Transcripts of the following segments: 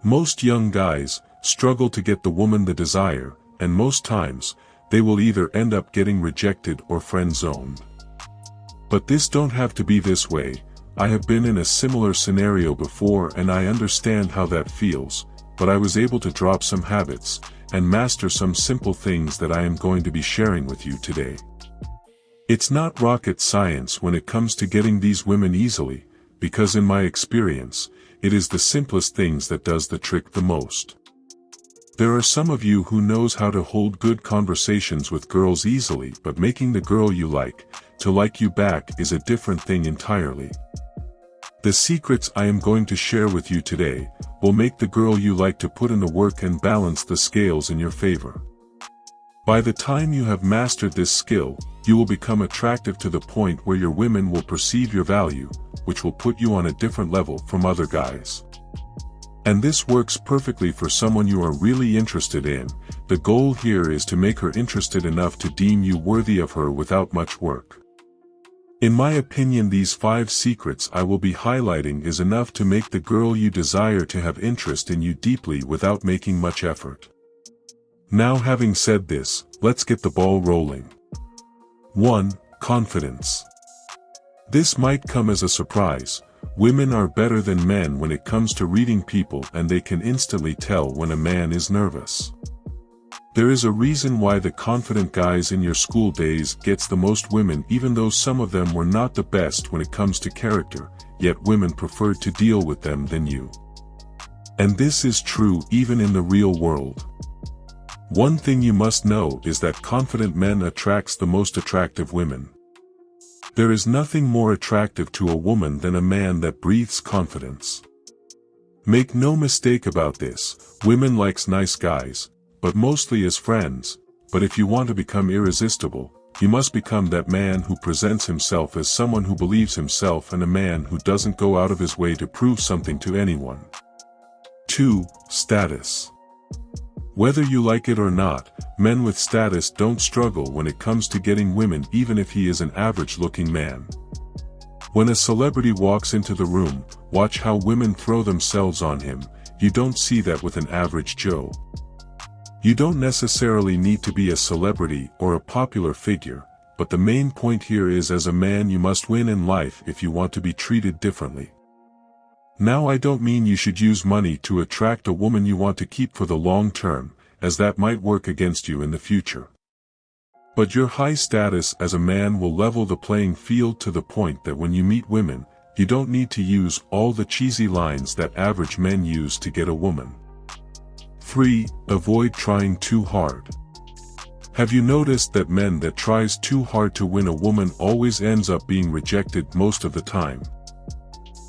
Most young guys struggle to get the woman they desire, and most times, they will either end up getting rejected or friend-zoned. But this don't have to be this way. I have been in a similar scenario before and I understand how that feels, but I was able to drop some habits, and master some simple things that I am going to be sharing with you today. It's not rocket science when it comes to getting these women easily, because in my experience, it is the simplest things that does the trick the most. There are some of you who knows how to hold good conversations with girls easily, but making the girl you like to like you back is a different thing entirely. The secrets I am going to share with you today will make the girl you like to put in the work and balance the scales in your favor. By the time you have mastered this skill, you will become attractive to the point where your women will perceive your value, which will put you on a different level from other guys. And this works perfectly for someone you are really interested in. The goal here is to make her interested enough to deem you worthy of her without much work. In my opinion, these 5 secrets I will be highlighting is enough to make the girl you desire to have interest in you deeply without making much effort. Now, having said this, let's get the ball rolling. 1. Confidence. This might come as a surprise. Women are better than men when it comes to reading people, and they can instantly tell when a man is nervous. There is a reason why the confident guys in your school days gets the most women, even though some of them were not the best when it comes to character, yet women preferred to deal with them than you. And this is true even in the real world. One thing you must know is that confident men attracts the most attractive women. There is nothing more attractive to a woman than a man that breathes confidence. Make no mistake about this, women likes nice guys, but mostly as friends. But if you want to become irresistible, you must become that man who presents himself as someone who believes himself and a man who doesn't go out of his way to prove something to anyone. 2. Status. Whether you like it or not, men with status don't struggle when it comes to getting women, even if he is an average-looking man. When a celebrity walks into the room, watch how women throw themselves on him. You don't see that with an average Joe. You don't necessarily need to be a celebrity or a popular figure, but the main point here is, as a man you must win in life if you want to be treated differently. Now, I don't mean you should use money to attract a woman you want to keep for the long term, as that might work against you in the future. But your high status as a man will level the playing field to the point that when you meet women, you don't need to use all the cheesy lines that average men use to get a woman. 3. Avoid trying too hard. Have you noticed that men that tries too hard to win a woman always ends up being rejected most of the time?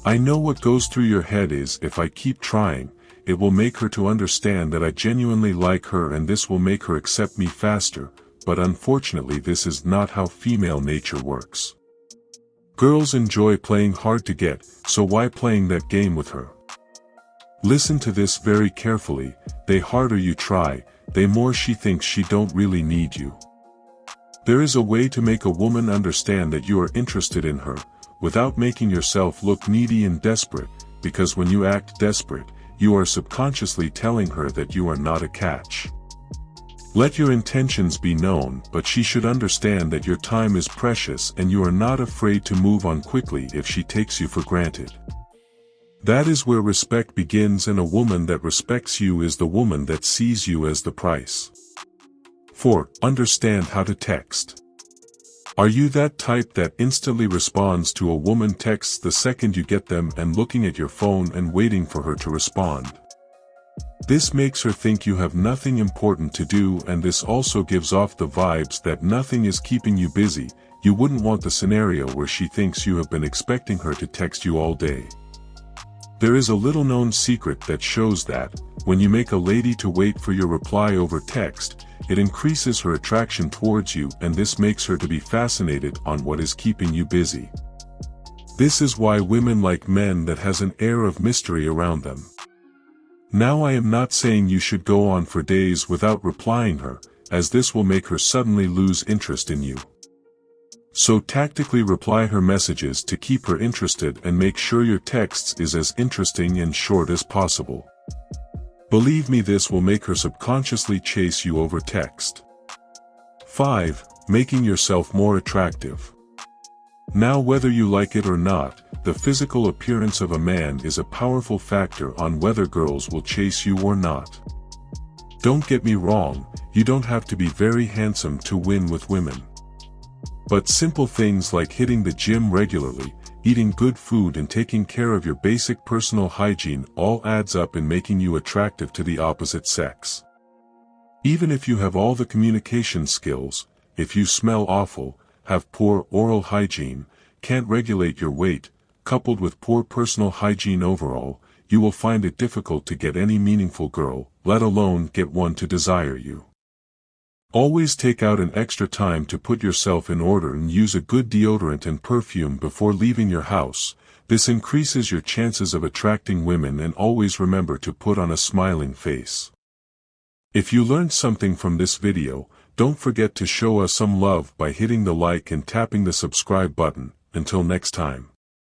I know what goes through your head is, if I keep trying, it will make her to understand that I genuinely like her and this will make her accept me faster, but unfortunately this is not how female nature works. Girls enjoy playing hard to get, so why playing that game with her? Listen to this very carefully, the harder you try, the more she thinks she don't really need you. There is a way to make a woman understand that you are interested in her, without making yourself look needy and desperate, because when you act desperate, you are subconsciously telling her that you are not a catch. Let your intentions be known, but she should understand that your time is precious and you are not afraid to move on quickly if she takes you for granted. That is where respect begins, and a woman that respects you is the woman that sees you as the price. 4. Understand how to text. Are you that type that instantly responds to a woman texts the second you get them and looking at your phone and waiting for her to respond? This makes her think you have nothing important to do, and this also gives off the vibes that nothing is keeping you busy. You wouldn't want the scenario where she thinks you have been expecting her to text you all day. There is a little-known secret that shows that, when you make a lady to wait for your reply over text, it increases her attraction towards you, and this makes her to be fascinated on what is keeping you busy. This is why women like men that has an air of mystery around them. Now, I am not saying you should go on for days without replying her, as this will make her suddenly lose interest in you. So tactically reply her messages to keep her interested and make sure your texts is as interesting and short as possible. Believe me, this will make her subconsciously chase you over text. 5. Making yourself more attractive. Now, whether you like it or not, the physical appearance of a man is a powerful factor on whether girls will chase you or not. Don't get me wrong, you don't have to be very handsome to win with women. But simple things like hitting the gym regularly, eating good food and taking care of your basic personal hygiene all adds up in making you attractive to the opposite sex. Even if you have all the communication skills, if you smell awful, have poor oral hygiene, can't regulate your weight, coupled with poor personal hygiene overall, you will find it difficult to get any meaningful girl, let alone get one to desire you. Always take out an extra time to put yourself in order and use a good deodorant and perfume before leaving your house. This increases your chances of attracting women, and always remember to put on a smiling face. If you learned something from this video, don't forget to show us some love by hitting the like and tapping the subscribe button. Until next time.